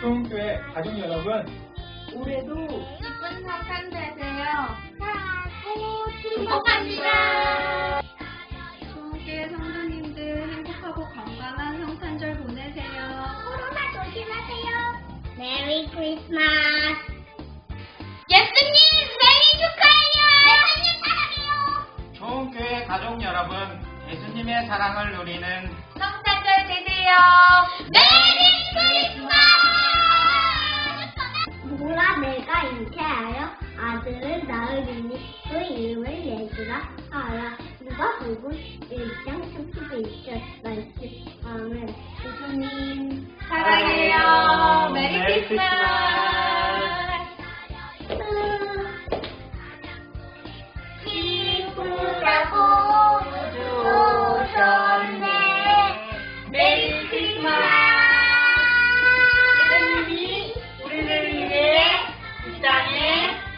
중교회 가족 여러분, 올해도 기쁜 성탄 되세요. 사랑하고 축복합니다. 중교회 성도님들 행복하고 건강한 성탄절 보내세요. 코로나 조심하세요. 메리 크리스마스. 예수님 생일 축하해요. 예수님 사랑해요. 중교회 가족 여러분, 예수님의 사랑을 누리는 성탄절 되세요. 메리 크리스마스. 보라 내가 잉태하여 아들을 낳으리니 그 이름을 예수라 하라. 누가복음 1장 31절 말씀. 아멘. 예수님 사랑해요. 메리 크리스마스. 기쁘다고 주셨네. 메리 크리스마스. 예수님이 우리를 위해 이 땅에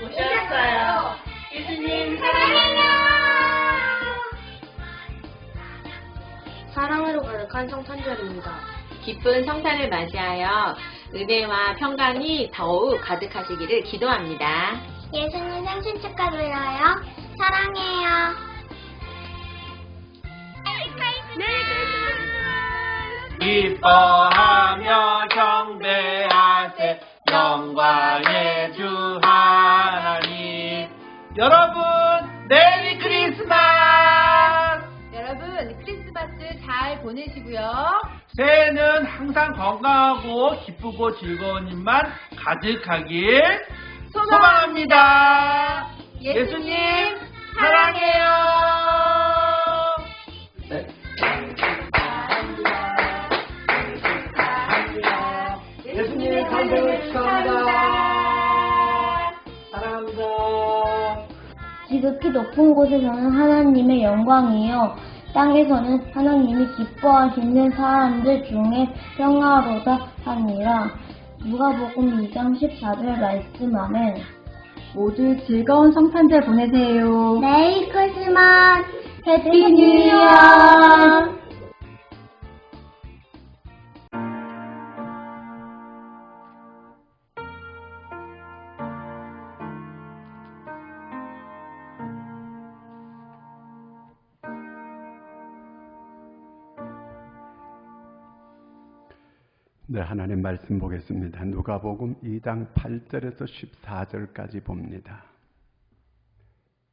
오셨어요. 예수님 사랑해요. 사랑으로 가득한 성탄절입니다. 기쁜 성탄을 맞이하여 은혜와 평강이 더욱 가득하시기를 기도합니다. 예수님 생신 축하드려요. 사랑해요. 기뻐하며 경배하세 영광의 주 하나님. 여러분, 메리 크리스마스! 여러분 크리스마스 잘 보내시고요. 새해는 항상 건강하고 기쁘고 즐거운 일만 가득하길 소망합니다. 예수님 사랑해요. 네. 예수님의 탄생을 축하합니다. 사랑합니다. 지극히 높은 곳에서는 하나님의 영광이요 땅에서는 하나님이 기뻐하시는 사람들 중에 평화로다 하니라. 누가복음 2장 14절 말씀. 아멘. 모두 즐거운 성탄절 보내세요. 메리 크리스마스. 해피 뉴 이어. 네, 하나님 말씀 보겠습니다. 누가복음 2장 8절에서 14절까지 봅니다.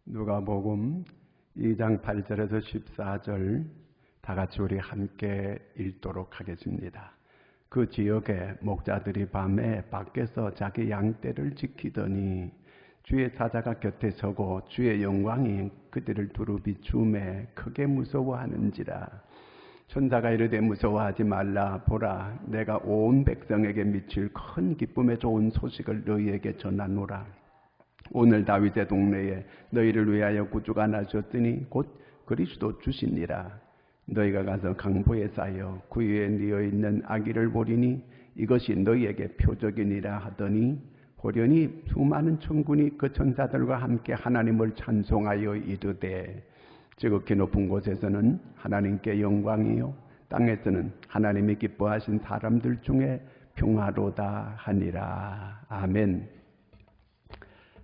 누가복음 2장 8절에서 14절 다 같이 우리 함께 읽도록 하겠습니다. 그 지역에 목자들이 밤에 밖에서 자기 양떼를 지키더니 주의 사자가 곁에 서고 주의 영광이 그들을 두루 비추매 크게 무서워하는지라. 천사가 이르되 무서워하지 말라. 보라, 내가 온 백성에게 미칠 큰 기쁨의 좋은 소식을 너희에게 전하노라. 오늘 다윗의 동네에 너희를 위하여 구주가 나셨으니 곧 그리스도 주시니라. 너희가 가서 강보에 쌓여 그 위에 뉘어 있는 아기를 보리니 이것이 너희에게 표적이니라 하더니 호련히 수많은 천군이 그 천사들과 함께 하나님을 찬송하여 이르되 지극히 높은 곳에서는 하나님께 영광이요 땅에서는 하나님이 기뻐하신 사람들 중에 평화로다 하니라. 아멘.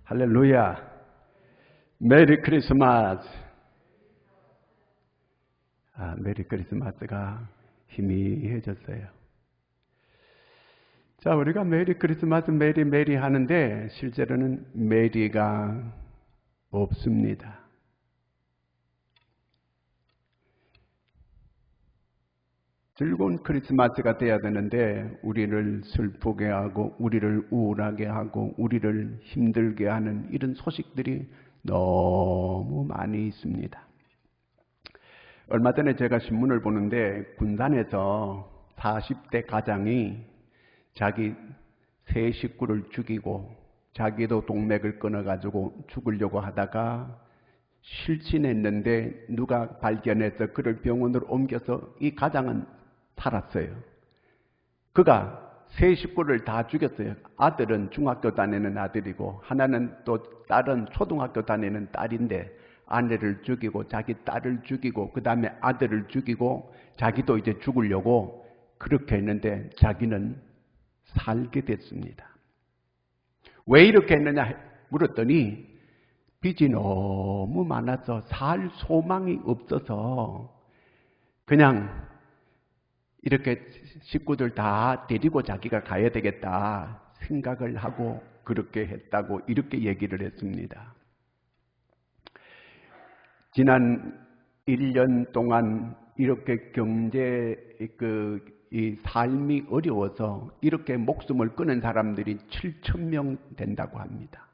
할렐루야. 메리 크리스마스. 메리 크리스마스가 희미해졌어요. 자, 우리가 메리 크리스마스 메리 하는데 실제로는 메리가 없습니다. 즐거운 크리스마스가 돼야 되는데 우리를 슬프게 하고 우리를 우울하게 하고 우리를 힘들게 하는 이런 소식들이 너무 많이 있습니다. 얼마 전에 제가 신문을 보는데 군산에서 40대 가장이 자기 세 식구를 죽이고 자기도 동맥을 끊어가지고 죽으려고 하다가 실신했는데 누가 발견해서 그를 병원으로 옮겨서 이 가장은 살았어요. 그가 세 식구를 다 죽였어요. 아들은 중학교 다니는 아들이고 하나는 또 딸은 초등학교 다니는 딸인데 아내를 죽이고 자기 딸을 죽이고 그 다음에 아들을 죽이고 자기도 이제 죽으려고 그렇게 했는데 자기는 살게 됐습니다. 왜 이렇게 했느냐 물었더니 빚이 너무 많아서 살 소망이 없어서 그냥 이렇게 식구들 다 데리고 자기가 가야 되겠다 생각을 하고 그렇게 했다고 이렇게 얘기를 했습니다. 지난 1년 동안 이렇게 이 삶이 어려워서 이렇게 목숨을 끊은 사람들이 7,000명 된다고 합니다.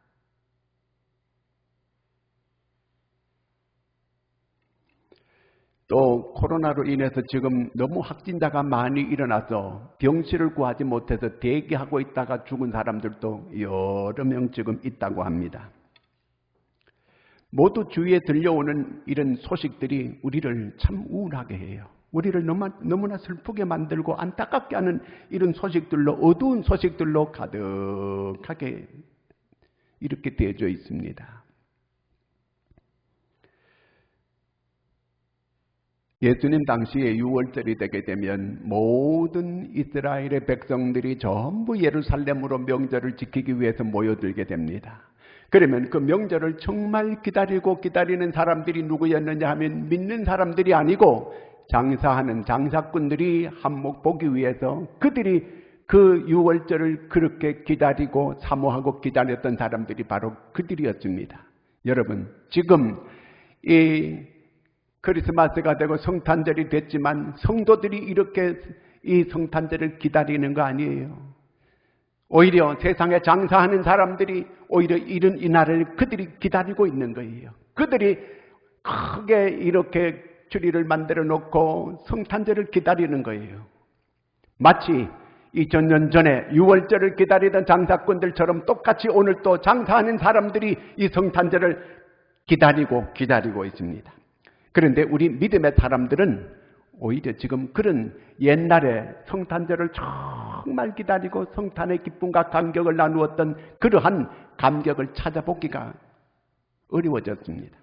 또 코로나로 인해서 지금 너무 확진자가 많이 일어나서 병실을 구하지 못해서 대기하고 있다가 죽은 사람들도 여러 명 지금 있다고 합니다. 모두 주위에 들려오는 이런 소식들이 우리를 참 우울하게 해요. 우리를 너무나 슬프게 만들고 안타깝게 하는 이런 소식들로, 어두운 소식들로 가득하게 이렇게 되어져 있습니다. 예수님 당시에 6월절이 되게 되면 모든 이스라엘의 백성들이 전부 예루살렘으로 명절을 지키기 위해서 모여들게 됩니다. 그러면 그 명절을 정말 기다리는 사람들이 누구였느냐 하면 믿는 사람들이 아니고 장사하는 장사꾼들이 한몫 보기 위해서 그들이 그 6월절을 그렇게 기다리고 사모하고 기다렸던 사람들이 바로 그들이었습니다. 여러분, 지금 이 크리스마스가 되고 성탄절이 됐지만 성도들이 이렇게 이 성탄절을 기다리는 거 아니에요. 오히려 세상에 장사하는 사람들이 오히려 이런 이날을 그들이 기다리고 있는 거예요. 그들이 크게 이렇게 주리를 만들어 놓고 성탄절을 기다리는 거예요. 마치 2000년 전에 6월절을 기다리던 장사꾼들처럼 똑같이 오늘 또 장사하는 사람들이 이 성탄절을 기다리고 있습니다. 그런데 우리 믿음의 사람들은 오히려 지금 그런 옛날에 성탄절을 정말 기다리고 성탄의 기쁨과 감격을 나누었던 그러한 감격을 찾아보기가 어려워졌습니다.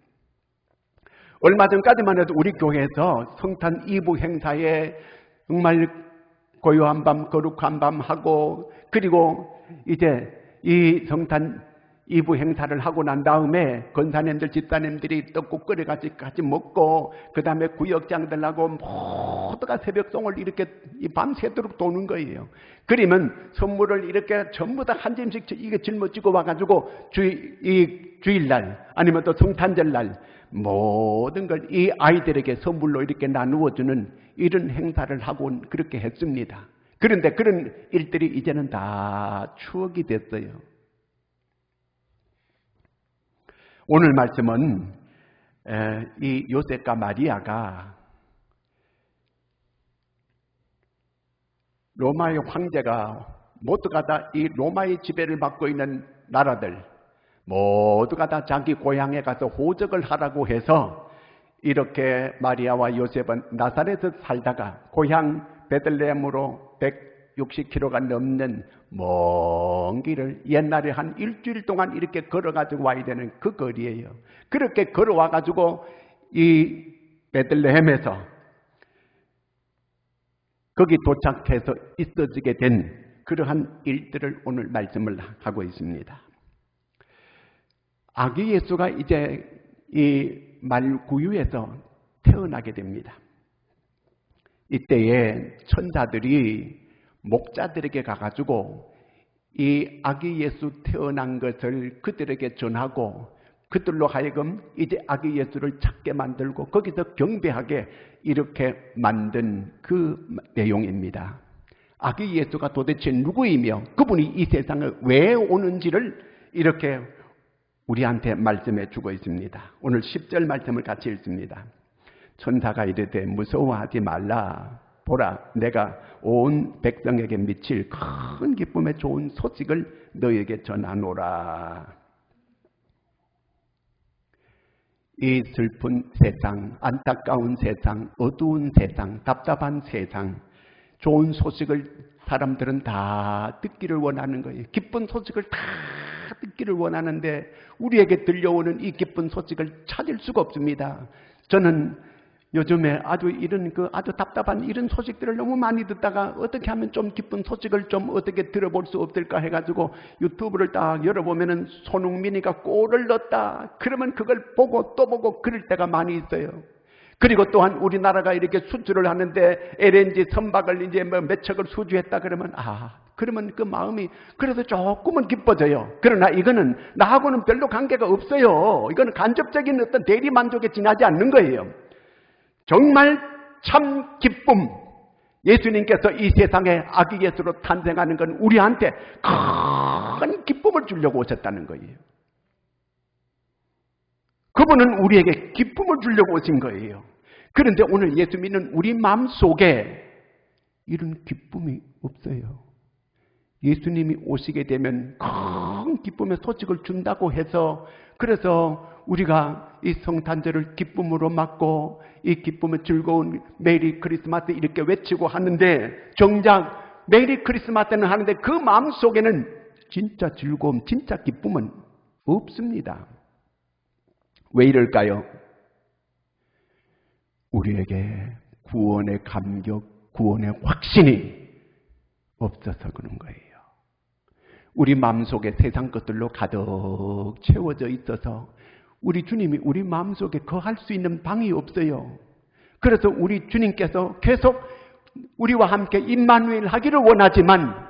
얼마 전까지만 해도 우리 교회에서 성탄 이브 행사에 정말 고요한 밤, 거룩한 밤 하고, 그리고 이제 이 성탄 이브 행사를 하고 난 다음에 권사님들, 집사님들이 떡국 끓여가지고 같이 먹고, 그 다음에 구역장들하고 모두가 새벽송을 이렇게 밤새도록 도는 거예요. 그러면 선물을 이렇게 전부 다 한 짐씩 이게 짊어지고 와가지고 주일날 아니면 또 성탄절날 모든 걸 이 아이들에게 선물로 이렇게 나누어주는 이런 행사를 하고 그렇게 했습니다. 그런데 그런 일들이 이제는 다 추억이 됐어요. 오늘 말씀은 이 요셉과 마리아가 로마의 황제가 모두가 다 이 로마의 지배를 받고 있는 나라들 모두가 다 자기 고향에 가서 호적을 하라고 해서 이렇게 마리아와 요셉은 나사렛에서 살다가 고향 베들레헴으로 160km가 넘는 먼 길을 옛날에 한 일주일 동안 이렇게 걸어가지고 와야 되는 그 거리예요. 그렇게 걸어와가지고 이 베들레헴에서 거기 도착해서 있어지게 된 그러한 일들을 오늘 말씀을 하고 있습니다. 아기 예수가 이제 이 말구유에서 태어나게 됩니다. 이때에 천사들이 목자들에게 가가지고 이 아기 예수 태어난 것을 그들에게 전하고 그들로 하여금 이제 아기 예수를 찾게 만들고 거기서 경배하게 이렇게 만든 그 내용입니다. 아기 예수가 도대체 누구이며 그분이 이 세상에 왜 오는지를 이렇게 우리한테 말씀해 주고 있습니다. 오늘 10절 말씀을 같이 읽습니다. 천사가 이르되 무서워하지 말라. 보라, 내가 온 백성에게 미칠 큰 기쁨의 좋은 소식을 너에게 전하노라. 이 슬픈 세상, 안타까운 세상, 어두운 세상, 답답한 세상, 좋은 소식을 사람들은 다 듣기를 원하는 거예요. 기쁜 소식을 다 듣기를 원하는데 우리에게 들려오는 이 기쁜 소식을 찾을 수가 없습니다. 저는 요즘에 아주 아주 답답한 이런 소식들을 너무 많이 듣다가 어떻게 하면 좀 기쁜 소식을 좀 어떻게 들어볼 수 없을까 해가지고 유튜브를 딱 열어보면은 손흥민이가 골을 넣었다. 그러면 그걸 보고 또 보고 그럴 때가 많이 있어요. 그리고 또한 우리나라가 이렇게 수주를 하는데 LNG 선박을 이제 몇 척을 수주했다 그러면 그러면 그 마음이 그래도 조금은 기뻐져요. 그러나 이거는 나하고는 별로 관계가 없어요. 이거는 간접적인 어떤 대리 만족에 지나지 않는 거예요. 정말 참 기쁨. 예수님께서 이 세상에 아기 예수로 탄생하는 건 우리한테 큰 기쁨을 주려고 오셨다는 거예요. 그분은 우리에게 기쁨을 주려고 오신 거예요. 그런데 오늘 예수 믿는 우리 마음속에 이런 기쁨이 없어요. 예수님이 오시게 되면 큰 기쁨의 소식을 준다고 해서 그래서 우리가 이 성탄절을 기쁨으로 맞고 이 기쁨의 즐거운 메리 크리스마스 이렇게 외치고 하는데 정작 메리 크리스마스는 하는데 그 마음속에는 진짜 즐거움, 진짜 기쁨은 없습니다. 왜 이럴까요? 우리에게 구원의 감격, 구원의 확신이 없어서 그런 거예요. 우리 마음속에 세상 것들로 가득 채워져 있어서 우리 주님이 우리 마음속에 거할 수 있는 방이 없어요. 그래서 우리 주님께서 계속 우리와 함께 임마누엘 하기를 원하지만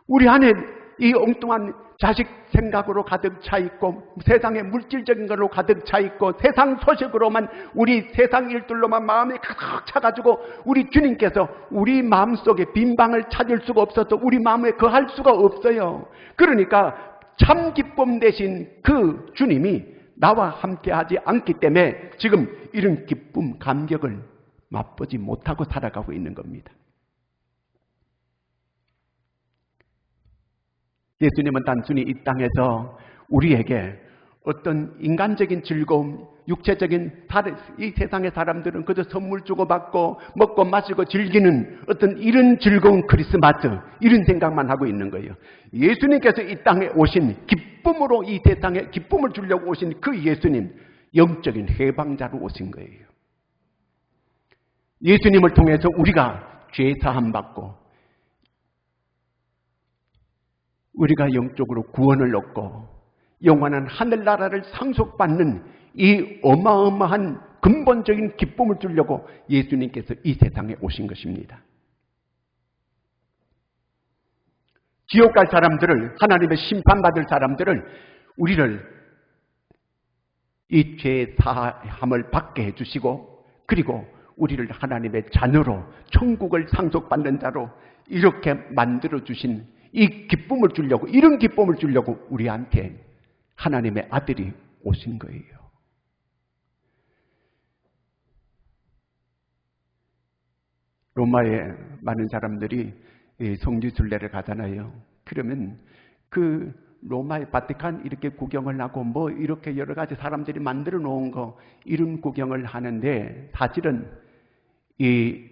우리 안에 이 엉뚱한 자식 생각으로 가득 차 있고 세상의 물질적인 걸로 가득 차 있고 세상 소식으로만 우리 세상 일들로만 마음이 가득 차가지고 우리 주님께서 우리 마음속에 빈 방을 찾을 수가 없어서 우리 마음에 거할 수가 없어요. 그러니까 참 기쁨 대신 그 주님이 나와 함께 하지 않기 때문에 지금 이런 기쁨, 감격을 맛보지 못하고 살아가고 있는 겁니다. 예수님은 단순히 이 땅에서 우리에게 어떤 인간적인 즐거움, 육체적인 이 세상의 사람들은 그저 선물 주고받고 먹고 마시고 즐기는 어떤 이런 즐거운 크리스마스 이런 생각만 하고 있는 거예요. 예수님께서 이 땅에 오신 기쁨으로 이 세상에 기쁨을 주려고 오신 그 예수님 영적인 해방자로 오신 거예요. 예수님을 통해서 우리가 죄 사함 받고 우리가 영적으로 구원을 얻고 영원한 하늘나라를 상속받는 이 어마어마한 근본적인 기쁨을 주려고 예수님께서 이 세상에 오신 것입니다. 지옥 갈 사람들을, 하나님의 심판받을 사람들을 우리를 이 죄 사함을 받게 해주시고 그리고 우리를 하나님의 자녀로 천국을 상속받는 자로 이렇게 만들어주신 이 기쁨을 주려고, 이런 기쁨을 주려고 우리한테 하나님의 아들이 오신 거예요. 로마에 많은 사람들이 성지순례를 가잖아요. 그러면 그 로마의 바티칸 이렇게 구경을 하고 뭐 이렇게 여러 가지 사람들이 만들어 놓은 거 이런 구경을 하는데 사실은 이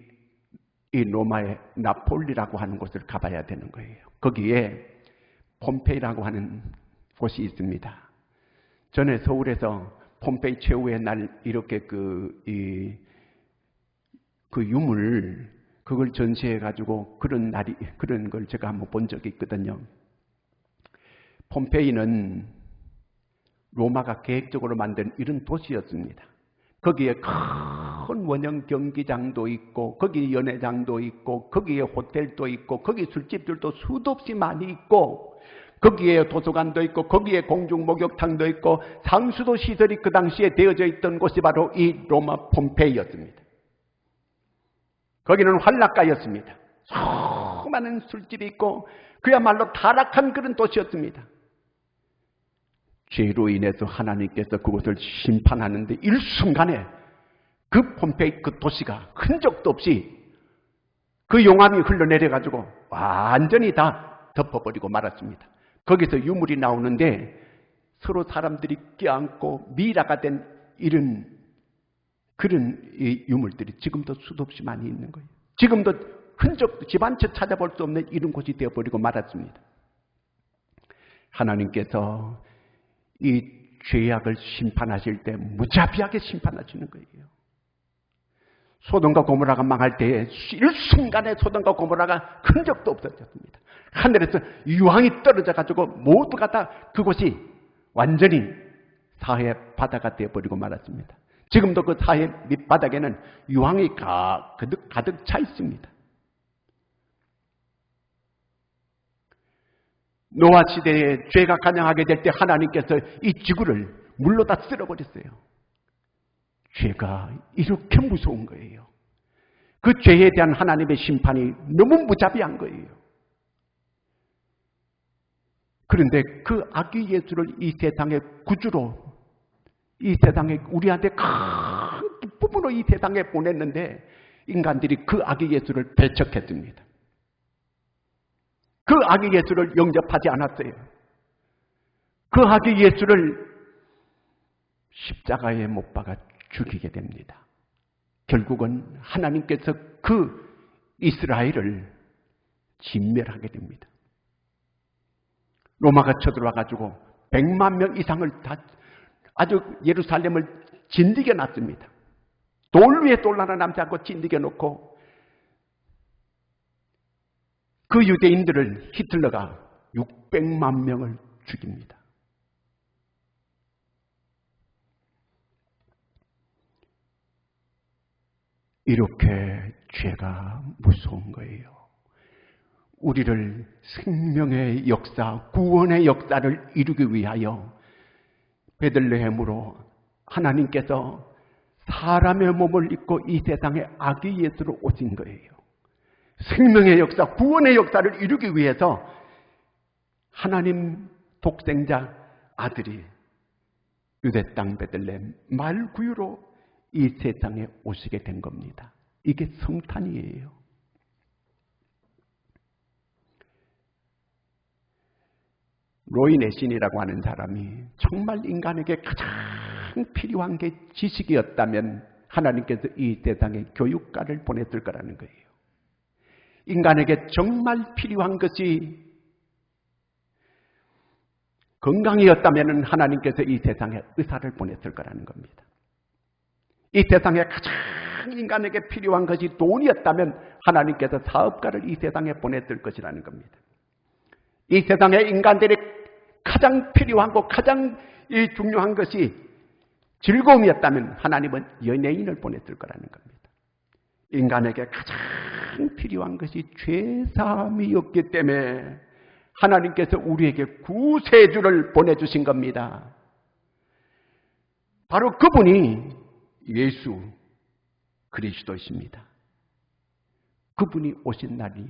로마의 나폴리라고 하는 곳을 가봐야 되는 거예요. 거기에 폼페이라고 하는 곳이 있습니다. 전에 서울에서 폼페이 최후의 날 이렇게 그 유물 그걸 전시해 가지고 그런 걸 제가 한번 본 적이 있거든요. 폼페이는 로마가 계획적으로 만든 이런 도시였습니다. 거기에 큰 원형 경기장도 있고 거기에 연회장도 있고 거기에 호텔도 있고 거기 술집들도 수도 없이 많이 있고 거기에 도서관도 있고 거기에 공중 목욕탕도 있고 상수도 시설이 그 당시에 되어져 있던 곳이 바로 이 로마 폼페이였습니다. 거기는 환락가였습니다. 수많은 술집이 있고 그야말로 타락한 그런 도시였습니다. 죄로 인해서 하나님께서 그곳을 심판하는데 일순간에 그 폼페이 그 도시가 흔적도 없이 그 용암이 흘러내려가지고 완전히 다 덮어버리고 말았습니다. 거기서 유물이 나오는데 서로 사람들이 껴안고 미라가 된 이런 그런 이 유물들이 지금도 수도 없이 많이 있는 거예요. 지금도 흔적도 집 한 채 찾아볼 수 없는 이런 곳이 되어버리고 말았습니다. 하나님께서 이 죄악을 심판하실 때 무자비하게 심판하시는 거예요. 소돔과 고모라가 망할 때에 일순간에 소돔과 고모라가 흔적도 없어졌습니다. 하늘에서 유황이 떨어져가지고 모두가 다 그곳이 완전히 사해 바다가 되어버리고 말았습니다. 지금도 그 사해 밑바닥에는 유황이 가득 차 있습니다. 노아 시대에 죄가 가장하게 될 때 하나님께서 이 지구를 물로 다 쓸어버렸어요. 죄가 이렇게 무서운 거예요. 그 죄에 대한 하나님의 심판이 너무 무자비한 거예요. 그런데 그 아기 예수를 이 세상의 구주로, 이 세상에 우리한테 큰 기쁨으로 이 세상에 보냈는데 인간들이 그 아기 예수를 배척했습니다. 그 아기 예수를 영접하지 않았어요. 그 아기 예수를 십자가에 못 박아 죽이게 됩니다. 결국은 하나님께서 그 이스라엘을 진멸하게 됩니다. 로마가 쳐들어와가지고 100만 명 이상을 다 아주 예루살렘을 진디게 놨습니다. 돌 위에 돌 하나 남지 않고 진디게 놓고 그 유대인들을 히틀러가 600만 명을 죽입니다. 이렇게 죄가 무서운 거예요. 우리를 생명의 역사, 구원의 역사를 이루기 위하여 베들레헴으로 하나님께서 사람의 몸을 입고 이 세상에 아기 예수로 오신 거예요. 생명의 역사, 구원의 역사를 이루기 위해서 하나님 독생자 아들이 유대 땅 베들레헴 말구유로 이 세상에 오시게 된 겁니다. 이게 성탄이에요. 로이 내신이라고 하는 사람이 정말 인간에게 가장 필요한 게 지식이었다면 하나님께서 이 세상에 교육가를 보냈을 거라는 거예요. 인간에게 정말 필요한 것이 건강이었다면 하나님께서 이 세상에 의사를 보냈을 거라는 겁니다. 이 세상에 가장 인간에게 필요한 것이 돈이었다면 하나님께서 사업가를 이 세상에 보냈을 것이라는 겁니다. 이 세상에 인간들이 가장 필요하고 가장 중요한 것이 즐거움이었다면 하나님은 연예인을 보냈을 거라는 겁니다. 인간에게 가장 필요한 것이 죄사함이었기 때문에 하나님께서 우리에게 구세주를 보내주신 겁니다. 바로 그분이 예수 그리스도이십니다. 그분이 오신 날이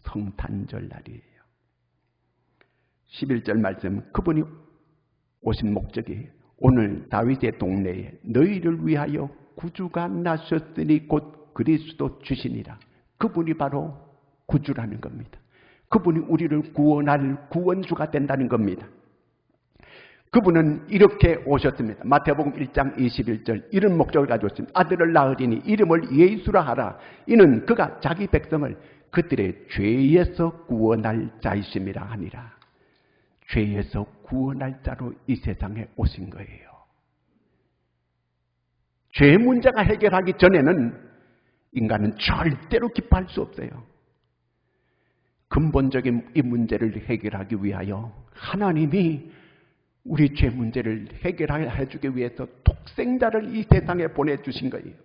성탄절 날이에요. 11절 말씀, 그분이 오신 목적이 오늘 다윗의 동네에 너희를 위하여 구주가 나셨으니 곧 그리스도 주시니라. 그분이 바로 구주라는 겁니다. 그분이 우리를 구원할 구원주가 된다는 겁니다. 그분은 이렇게 오셨습니다. 마태복음 1장 21절 이런 목적을 가지고 있습니다. 아들을 낳으리니 이름을 예수라 하라. 이는 그가 자기 백성을 그들의 죄에서 구원할 자이심이라 하니라. 죄에서 구원할 자로 이 세상에 오신 거예요. 죄 문제가 해결하기 전에는 인간은 절대로 기뻐할 수 없어요. 근본적인 이 문제를 해결하기 위하여 하나님이 우리 죄 문제를 해결해 주기 위해서 독생자를 이 세상에 보내주신 거예요.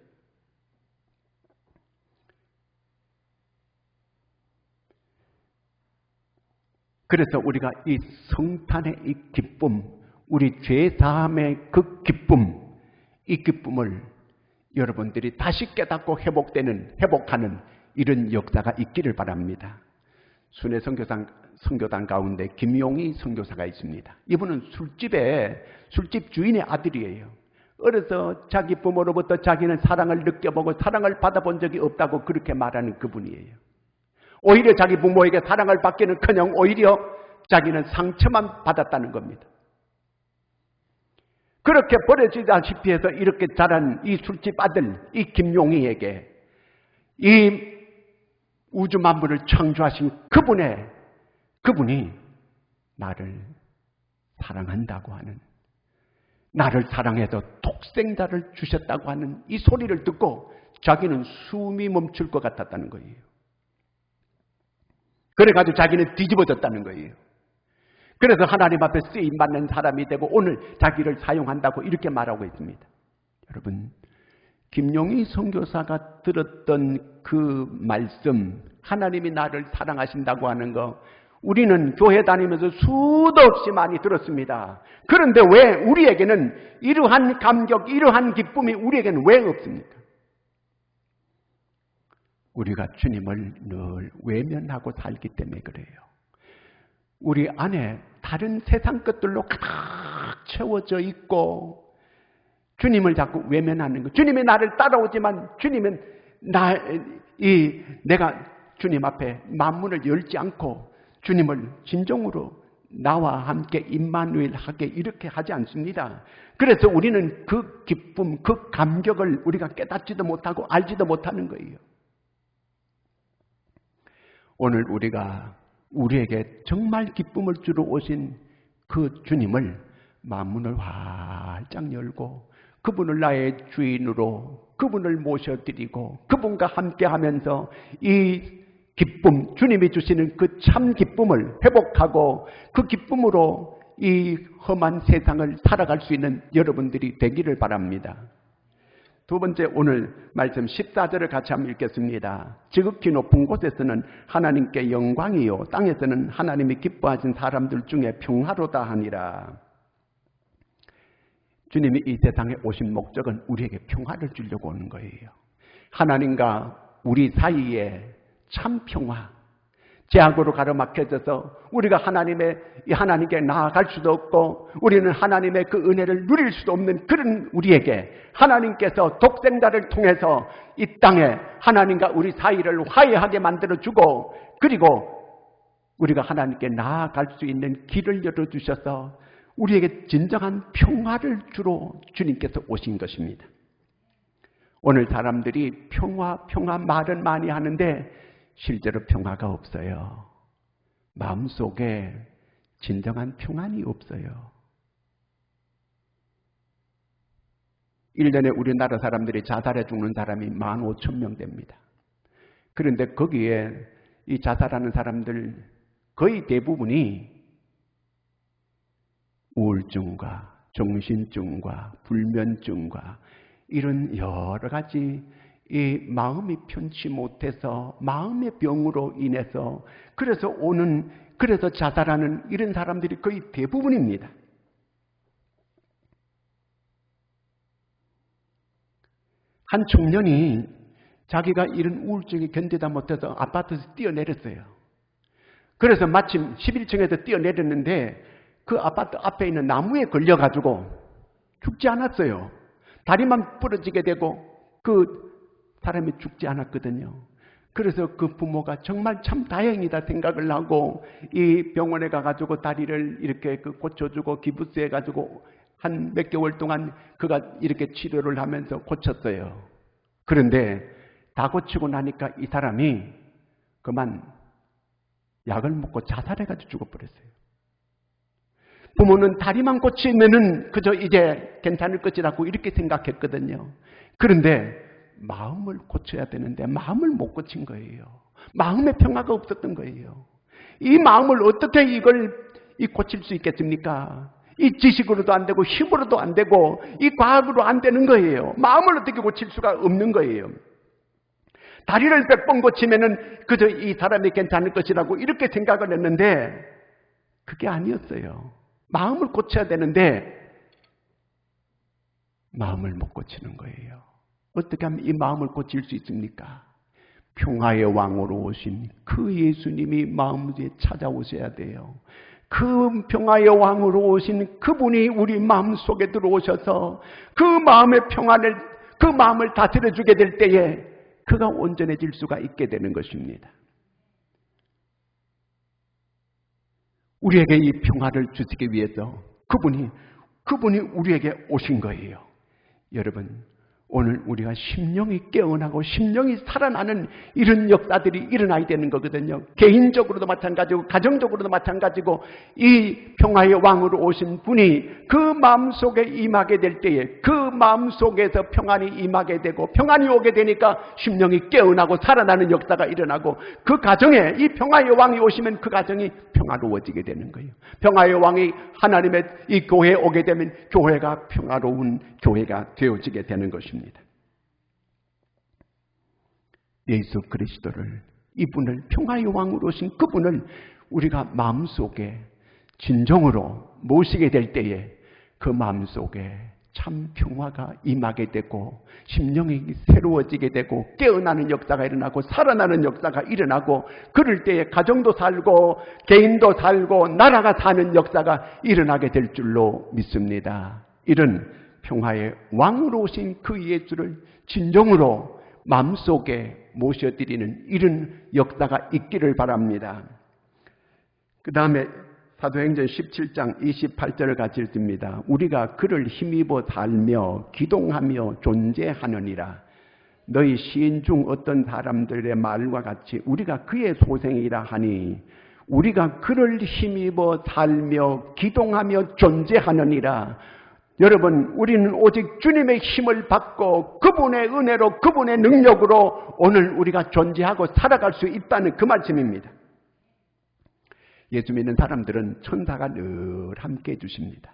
그래서 우리가 이 성탄의 이 기쁨, 우리 죄사함의 그 기쁨, 이 기쁨을 여러분들이 다시 깨닫고 회복하는 이런 역사가 있기를 바랍니다. 순회 선교단 가운데 김용희 선교사가 있습니다. 이분은 술집 주인의 아들이에요. 어려서 자기 부모로부터 자기는 사랑을 느껴보고 사랑을 받아본 적이 없다고 그렇게 말하는 그분이에요. 오히려 자기 부모에게 사랑을 받기는커녕 오히려 자기는 상처만 받았다는 겁니다. 그렇게 버려지다시피 해서 이렇게 자란 이 술집 아들, 이 김용희에게 이 우주 만물을 창조하신 그분이 나를 사랑한다고 하는, 나를 사랑해서 독생자를 주셨다고 하는 이 소리를 듣고 자기는 숨이 멈출 것 같았다는 거예요. 그래가지고 자기는 뒤집어졌다는 거예요. 그래서 하나님 앞에 쓰임받는 사람이 되고 오늘 자기를 사용한다고 이렇게 말하고 있습니다. 여러분, 김용희 선교사가 들었던 그 말씀, 하나님이 나를 사랑하신다고 하는 거, 우리는 교회 다니면서 수도 없이 많이 들었습니다. 그런데 왜 우리에게는 이러한 감격, 이러한 기쁨이 우리에게는 왜 없습니까? 우리가 주님을 늘 외면하고 살기 때문에 그래요. 우리 안에 다른 세상 것들로 가득 채워져 있고 주님을 자꾸 외면하는 거. 주님이 나를 따라오지만 주님은 내가 주님 앞에 만문을 열지 않고 주님을 진정으로 나와 함께 임마누엘하게 이렇게 하지 않습니다. 그래서 우리는 그 기쁨, 그 감격을 우리가 깨닫지도 못하고 알지도 못하는 거예요. 오늘 우리가 우리에게 정말 기쁨을 주러 오신 그 주님을 만문을 활짝 열고 그분을 나의 주인으로 그분을 모셔드리고 그분과 함께하면서 이 기쁨, 주님이 주시는 그 참 기쁨을 회복하고 그 기쁨으로 이 험한 세상을 살아갈 수 있는 여러분들이 되기를 바랍니다. 두 번째, 오늘 말씀 14절을 같이 한번 읽겠습니다. 지극히 높은 곳에서는 하나님께 영광이요 땅에서는 하나님이 기뻐하신 사람들 중에 평화로다 하니라. 주님이 이 세상에 오신 목적은 우리에게 평화를 주려고 오는 거예요. 하나님과 우리 사이에 참 평화, 죄악으로 가로막혀져서 우리가 하나님께 나아갈 수도 없고 우리는 하나님의 그 은혜를 누릴 수도 없는 그런 우리에게 하나님께서 독생자를 통해서 이 땅에 하나님과 우리 사이를 화해하게 만들어주고 그리고 우리가 하나님께 나아갈 수 있는 길을 열어주셔서 우리에게 진정한 평화를 주러 주님께서 오신 것입니다. 오늘 사람들이 평화 말은 많이 하는데 실제로 평화가 없어요. 마음속에 진정한 평안이 없어요. 1년에 우리나라 사람들이 자살해 죽는 사람이 15,000명 됩니다. 그런데 거기에 이 자살하는 사람들 거의 대부분이 우울증과 정신증과 불면증과 이런 여러 가지 이 마음이 편치 못해서 마음의 병으로 인해서 그래서 자살하는 이런 사람들이 거의 대부분입니다. 한 청년이 자기가 이런 우울증이 견디다 못해서 아파트에서 뛰어내렸어요. 그래서 마침 11층에서 뛰어내렸는데 그 아파트 앞에 있는 나무에 걸려가지고 죽지 않았어요. 다리만 부러지게 되고 그 사람이 죽지 않았거든요. 그래서 그 부모가 정말 참 다행이다 생각을 하고 이 병원에 가가지고 다리를 이렇게 고쳐주고 기부스해가지고 한 몇 개월 동안 그가 이렇게 치료를 하면서 고쳤어요. 그런데 다 고치고 나니까 이 사람이 그만 약을 먹고 자살해가지고 죽어버렸어요. 부모는 다리만 고치면은 그저 이제 괜찮을 것이라고 이렇게 생각했거든요. 그런데 마음을 고쳐야 되는데 마음을 못 고친 거예요. 마음의 평화가 없었던 거예요. 이 마음을 어떻게 이걸 고칠 수 있겠습니까? 이 지식으로도 안 되고 힘으로도 안 되고 이 과학으로 안 되는 거예요. 마음을 어떻게 고칠 수가 없는 거예요. 다리를 100번 고치면은 그저 이 사람이 괜찮을 것이라고 이렇게 생각을 했는데 그게 아니었어요. 마음을 고쳐야 되는데 마음을 못 고치는 거예요. 어떻게 하면 이 마음을 고칠 수 있습니까? 평화의 왕으로 오신 그 예수님이 마음에 찾아오셔야 돼요. 그 평화의 왕으로 오신 그분이 우리 마음속에 들어오셔서 그 마음의 평안을, 그 마음을 다스려주게 될 때에 그가 온전해질 수가 있게 되는 것입니다. 우리에게 이 평화를 주시기 위해서 그분이 우리에게 오신 거예요. 여러분, 오늘 우리가 심령이 깨어나고 심령이 살아나는 이런 역사들이 일어나야 되는 거거든요. 개인적으로도 마찬가지고 가정적으로도 마찬가지고 이 평화의 왕으로 오신 분이 그 마음속에 임하게 될 때에 그 마음속에서 평안이 임하게 되고 평안이 오게 되니까 심령이 깨어나고 살아나는 역사가 일어나고 그 가정에 이 평화의 왕이 오시면 그 가정이 평화로워지게 되는 거예요. 평화의 왕이 하나님의 이 교회에 오게 되면 교회가 평화로운 교회가 되어지게 되는 것입니다. 예수 그리스도를 이분을 평화의 왕으로 오신 그분을 우리가 마음속에 진정으로 모시게 될 때에 그 마음속에 참 평화가 임하게 되고 심령이 새로워지게 되고 깨어나는 역사가 일어나고 살아나는 역사가 일어나고 그럴 때에 가정도 살고 개인도 살고 나라가 사는 역사가 일어나게 될 줄로 믿습니다. 이런 평화의 왕으로 오신 그 예수를 진정으로 마음속에 모셔드리는 이런 역사가 있기를 바랍니다. 그 다음에 사도행전 17장 28절을 같이 읽습니다. 우리가 그를 힘입어 살며 기동하며 존재하느니라. 너희 시인 중 어떤 사람들의 말과 같이 우리가 그의 소생이라 하니 우리가 그를 힘입어 살며 기동하며 존재하느니라. 여러분, 우리는 오직 주님의 힘을 받고 그분의 은혜로 그분의 능력으로 오늘 우리가 존재하고 살아갈 수 있다는 그 말씀입니다. 예수 믿는 사람들은 천사가 늘 함께 해주십니다.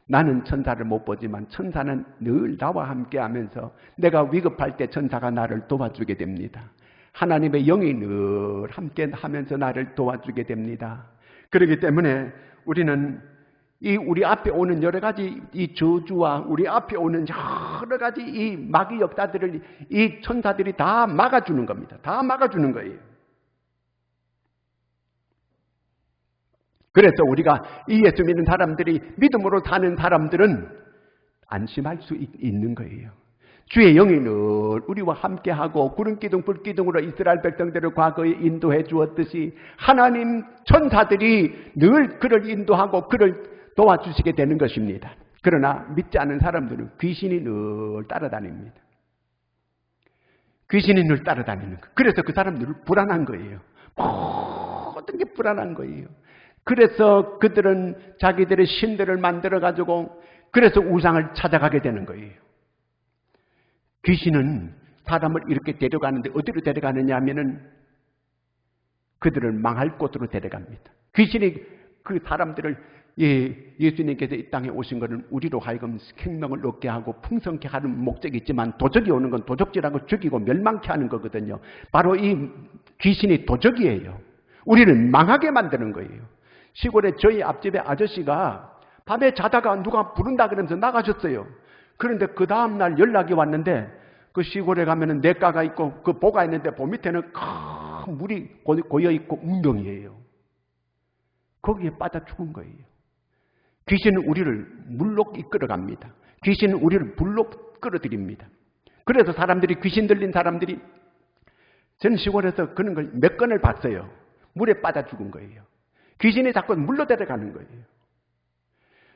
나는 천사를 못 보지만 천사는 늘 나와 함께 하면서 내가 위급할 때 천사가 나를 도와주게 됩니다. 하나님의 영이 늘 함께 하면서 나를 도와주게 됩니다. 그렇기 때문에 우리는 우리 앞에 오는 여러 가지 이 저주와 우리 앞에 오는 여러 가지 이 마귀 역사들을 이 천사들이 다 막아주는 겁니다. 다 막아주는 거예요. 그래서 우리가 이 예수 믿는 사람들이 믿음으로 사는 사람들은 안심할 수 있는 거예요. 주의 영이 늘 우리와 함께하고 구름기둥 불기둥으로 이스라엘 백성들을 과거에 인도해 주었듯이 하나님 천사들이 늘 그를 인도하고 그를 도와주시게 되는 것입니다. 그러나 믿지 않는 사람들은 귀신이 늘 따라다닙니다. 귀신이 늘 따라다니는 거예요. 그래서 그 사람들은 불안한 거예요. 모든 게 불안한 거예요. 그래서 그들은 자기들의 신들을 만들어가지고 그래서 우상을 찾아가게 되는 거예요. 귀신은 사람을 이렇게 데려가는데 어디로 데려가느냐 하면은 그들을 망할 곳으로 데려갑니다. 귀신이 그 사람들을 예수님께서 이 땅에 오신 것은 우리로 하여금 생명을 얻게 하고 풍성케 하는 목적이 있지만 도적이 오는 건 도적질하고 죽이고 멸망케 하는 거거든요. 바로 이 귀신이 도적이에요. 우리는 망하게 만드는 거예요. 시골에 저희 앞집에 아저씨가 밤에 자다가 누가 부른다 그러면서 나가셨어요. 그런데 그 다음날 연락이 왔는데 그 시골에 가면은 냇가가 있고 그 보가 있는데 보 밑에는 큰 물이 고여있고 웅덩이에요. 거기에 빠져 죽은 거예요. 귀신은 우리를 물로 이끌어갑니다. 귀신은 우리를 불로 끌어들입니다. 그래서 사람들이 귀신 들린 사람들이 전 시골에서 그런 걸 몇 건을 봤어요. 물에 빠져 죽은 거예요. 귀신이 자꾸 물로 데려가는 거예요.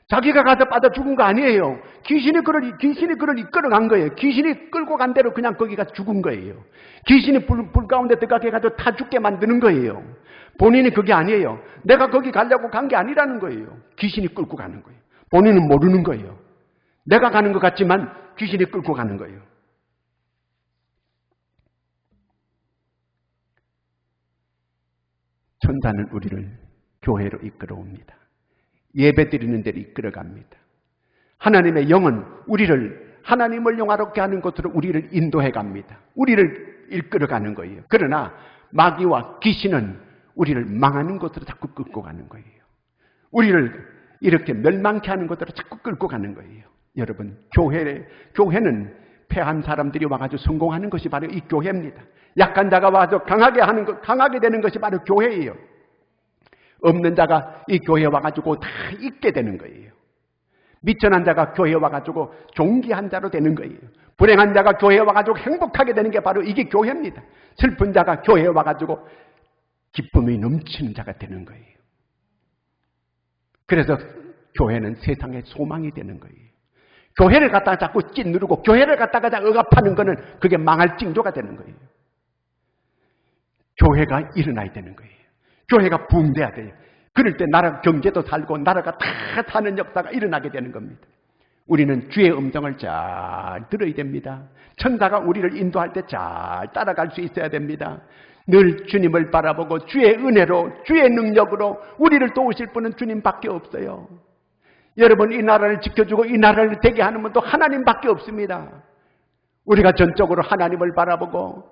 자기가 가서 빠져 죽은 거 아니에요. 귀신이 그를 이끌어간 거예요. 귀신이 끌고 간 대로 그냥 거기가 죽은 거예요. 귀신이 불 가운데 들어가게 해가지고 타 죽게 만드는 거예요. 본인이 그게 아니에요. 내가 거기 가려고 간 게 아니라는 거예요. 귀신이 끌고 가는 거예요. 본인은 모르는 거예요. 내가 가는 것 같지만 귀신이 끌고 가는 거예요. 천사는 우리를 교회로 이끌어옵니다. 예배드리는 데로 이끌어갑니다. 하나님의 영은 우리를 하나님을 영화롭게 하는 곳으로 우리를 인도해 갑니다. 우리를 이끌어가는 거예요. 그러나 마귀와 귀신은 우리를 망하는 곳으로 자꾸 끌고 가는 거예요. 우리를 이렇게 멸망케 하는 곳으로 자꾸 끌고 가는 거예요. 여러분, 교회는 패한 사람들이 와가지고 성공하는 것이 바로 이 교회입니다. 약한 자가 와서 강하게 되는 것이 바로 교회예요. 없는 자가 이 교회에 와가지고 다 있게 되는 거예요. 미천한 자가 교회에 와가지고 존귀한 자로 되는 거예요. 불행한 자가 교회에 와가지고 행복하게 되는 게 바로 이게 교회입니다. 슬픈 자가 교회에 와가지고 기쁨이 넘치는 자가 되는 거예요. 그래서 교회는 세상의 소망이 되는 거예요. 교회를 갖다가 자꾸 찐누르고 교회를 갖다가 억압하는 거는 그게 망할 징조가 되는 거예요. 교회가 일어나야 되는 거예요. 교회가 붕대야 돼요. 그럴 때 나라 경제도 살고 나라가 다 사는 역사가 일어나게 되는 겁니다. 우리는 주의 음성을 잘 들어야 됩니다. 천사가 우리를 인도할 때 잘 따라갈 수 있어야 됩니다. 늘 주님을 바라보고 주의 은혜로 주의 능력으로 우리를 도우실 분은 주님밖에 없어요. 여러분, 이 나라를 지켜주고 이 나라를 되게 하는 분도 하나님밖에 없습니다. 우리가 전적으로 하나님을 바라보고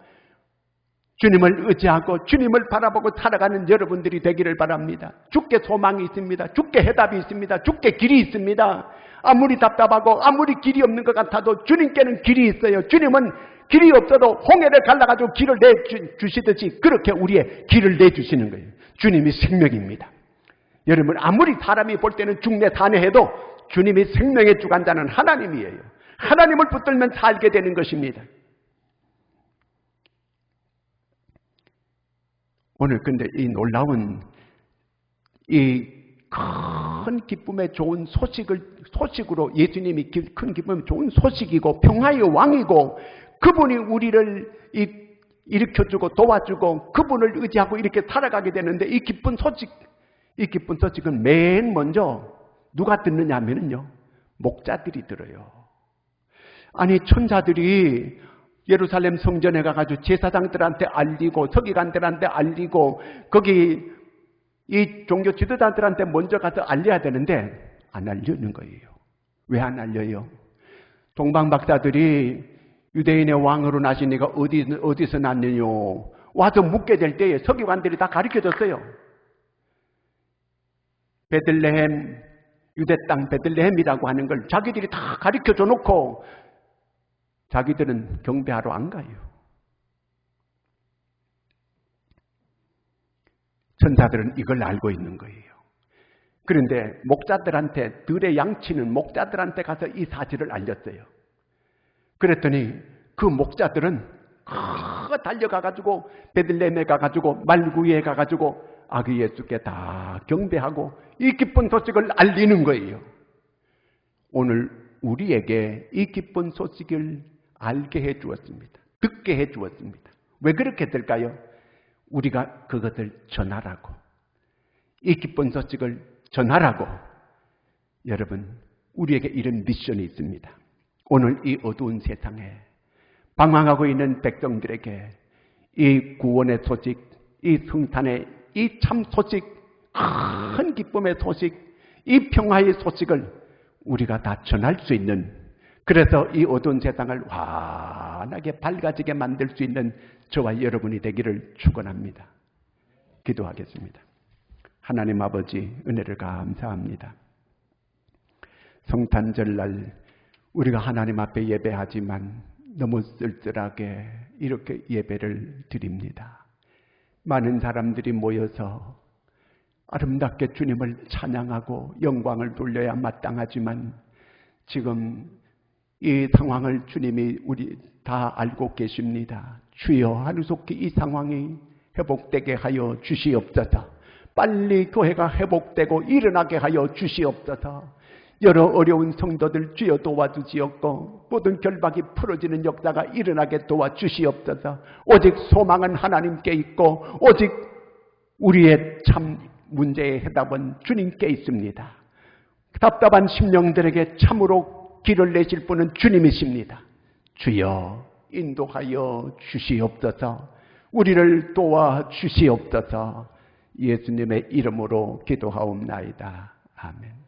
주님을 의지하고 주님을 바라보고 살아가는 여러분들이 되기를 바랍니다. 주께 소망이 있습니다. 주께 해답이 있습니다. 주께 길이 있습니다. 아무리 답답하고 아무리 길이 없는 것 같아도 주님께는 길이 있어요. 주님은 길이 없어도 홍해를 갈라가지고 길을 내주시듯이 그렇게 우리의 길을 내주시는 거예요. 주님이 생명입니다. 여러분, 아무리 사람이 볼 때는 죽네 사네 해도 주님이 생명의 주관자는 하나님이에요. 하나님을 붙들면 살게 되는 것입니다. 오늘 근데 이 놀라운 이 큰 기쁨의 좋은 소식으로 예수님이 큰 기쁨의 좋은 소식이고 평화의 왕이고 그분이 우리를 일으켜주고 도와주고 그분을 의지하고 이렇게 살아가게 되는데 이 기쁜 소식은 맨 먼저 누가 듣느냐 하면요, 목자들이 들어요. 아니, 천사들이 예루살렘 성전에 가가지고 제사장들한테 알리고 서기관들한테 알리고 거기 이 종교 지도자들한테 먼저 가서 알려야 되는데 안 알려는 거예요. 왜 안 알려요? 동방박사들이 유대인의 왕으로 나신 이가 어디서 났느뇨 와서 묻게 될 때에 서기관들이 다 가르쳐줬어요. 베들레헴, 유대 땅 베들레헴이라고 하는 걸 자기들이 다 가르쳐줘 놓고 자기들은 경배하러 안 가요. 천사들은 이걸 알고 있는 거예요. 그런데 목자들한테, 들의 양치는 목자들한테 가서 이 사실을 알렸어요. 그랬더니 그 목자들은 달려가가지고 베들레헴에 가가지고 말구이에 가가지고 아기 예수께 다 경배하고 이 기쁜 소식을 알리는 거예요. 오늘 우리에게 이 기쁜 소식을 알게 해 주었습니다. 듣게 해 주었습니다. 왜 그렇게 될까요? 우리가 그것을 전하라고, 이 기쁜 소식을 전하라고. 여러분, 우리에게 이런 미션이 있습니다. 오늘 이 어두운 세상에 방황하고 있는 백성들에게 이 구원의 소식, 이 성탄의 이 참 소식, 큰 기쁨의 소식, 이 평화의 소식을 우리가 다 전할 수 있는, 그래서 이 어두운 세상을 환하게 밝아지게 만들 수 있는 저와 여러분이 되기를 축원합니다. 기도하겠습니다. 하나님 아버지, 은혜를 감사합니다. 성탄절날 우리가 하나님 앞에 예배하지만 너무 쓸쓸하게 이렇게 예배를 드립니다. 많은 사람들이 모여서 아름답게 주님을 찬양하고 영광을 돌려야 마땅하지만 지금 이 상황을 주님이 우리 다 알고 계십니다. 주여, 하루속히 이 상황이 회복되게 하여 주시옵소서. 빨리 교회가 회복되고 일어나게 하여 주시옵소서. 여러 어려운 성도들 주여 도와주시옵고 모든 결박이 풀어지는 역사가 일어나게 도와주시옵소서. 오직 소망은 하나님께 있고 오직 우리의 참 문제의 해답은 주님께 있습니다. 답답한 심령들에게 참으로 길을 내실 분은 주님이십니다. 주여, 인도하여 주시옵소서. 우리를 도와 주시옵소서. 예수님의 이름으로 기도하옵나이다. 아멘.